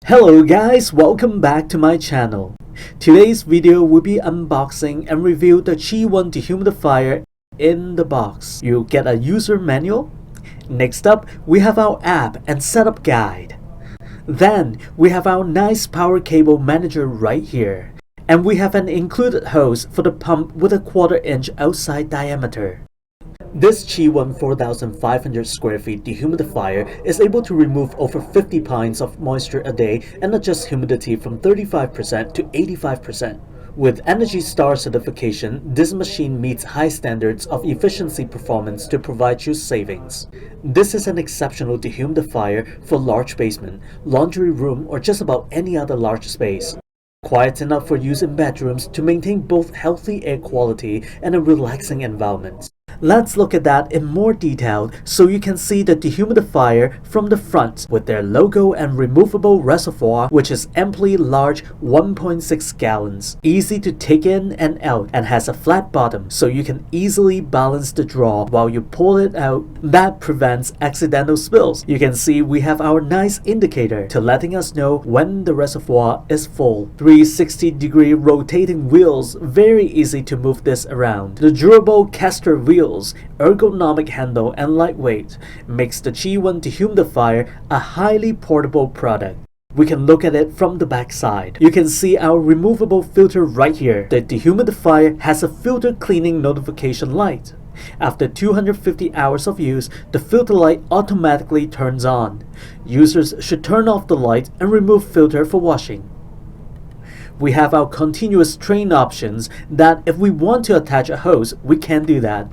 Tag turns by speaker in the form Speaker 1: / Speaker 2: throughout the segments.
Speaker 1: Hello guys, welcome back to my channel. Today's video will be unboxing and review the CHIONE dehumidifier in the box. You'll get a user manual. Next up, we have our app and setup guide. Then, we have our nice power cable manager right here. And we have an included hose for the pump with a 1/4 inch outside diameter. This CHIONE 4,500 square feet dehumidifier is able to remove over 50 pints of moisture a day and adjust humidity from 35% to 85%. With Energy Star certification, this machine meets high standards of efficiency performance to provide you savings. This is an exceptional dehumidifier for large basement, laundry room, or just about any other large space. Quiet enough for use in bedrooms to maintain both healthy air quality and a relaxing environment. Let's look at that in more detail so you can see the dehumidifier from the front with their logo and removable reservoir, which is amply large 1.6 gallons, easy to take in and out, and has a flat bottom so you can easily balance the draw while you pull it out. That prevents accidental spills. You can see we have our nice indicator to letting us know when the reservoir is full. 360-degree rotating wheels, very easy to move this around. The durable caster wheels, ergonomic handle, and lightweight makes the CHIONE dehumidifier a highly portable product. We can look at it from the back side. You can see our removable filter right here. The dehumidifier has a filter cleaning notification light. After 250 hours of use, the filter light automatically turns on. Users should turn off the light and remove filter for washing. We have our continuous train options that if we want to attach a hose, we can do that.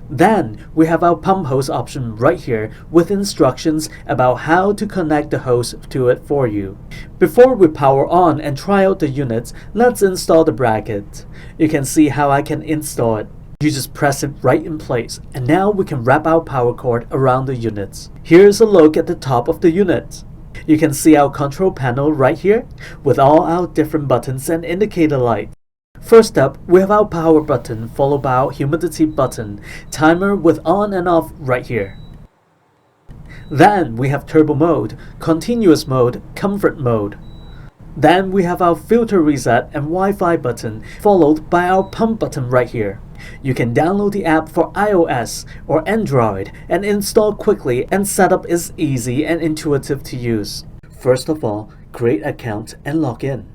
Speaker 1: Then, we have our pump hose option right here with instructions about how to connect the hose to it for you. Before we power on and try out the units, let's install the bracket. You can see how I can install it. You just press it right in place, and now we can wrap our power cord around the units. Here's a look at the top of the unit. You can see our control panel right here with all our different buttons and indicator light. First up, we have our power button followed by our humidity button, timer with on and off right here. Then we have turbo mode, continuous mode, comfort mode. Then we have our filter reset and Wi-Fi button followed by our pump button right here. You can download the app for iOS or Android and install quickly, and setup is easy and intuitive to use. First of all, create an account and log in.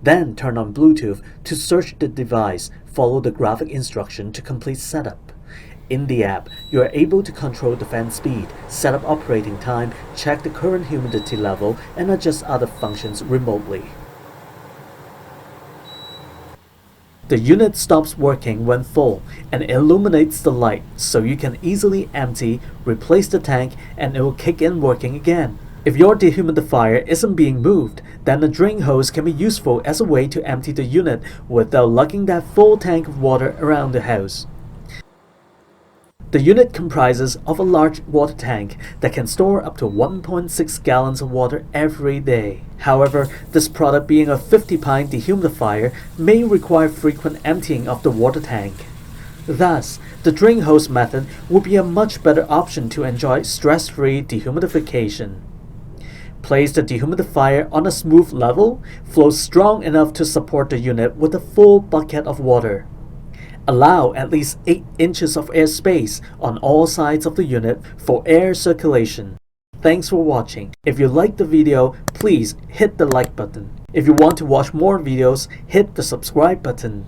Speaker 1: Then turn on Bluetooth to search the device, follow the graphic instruction to complete setup. In the app, you are able to control the fan speed, set up operating time, check the current humidity level, and adjust other functions remotely. The unit stops working when full and illuminates the light so you can easily empty, replace the tank, and it will kick in working again. If your dehumidifier isn't being moved, then a drain hose can be useful as a way to empty the unit without lugging that full tank of water around the house. The unit comprises of a large water tank that can store up to 1.6 gallons of water every day. However, this product being a 50-pint dehumidifier may require frequent emptying of the water tank. Thus, the drain hose method would be a much better option to enjoy stress-free dehumidification. Place the dehumidifier on a smooth level, flow strong enough to support the unit with a full bucket of water. Allow at least 8 inches of air space on all sides of the unit for air circulation. Thanks for watching. If you liked the video, please hit the like button. If you want to watch more videos, hit the subscribe button.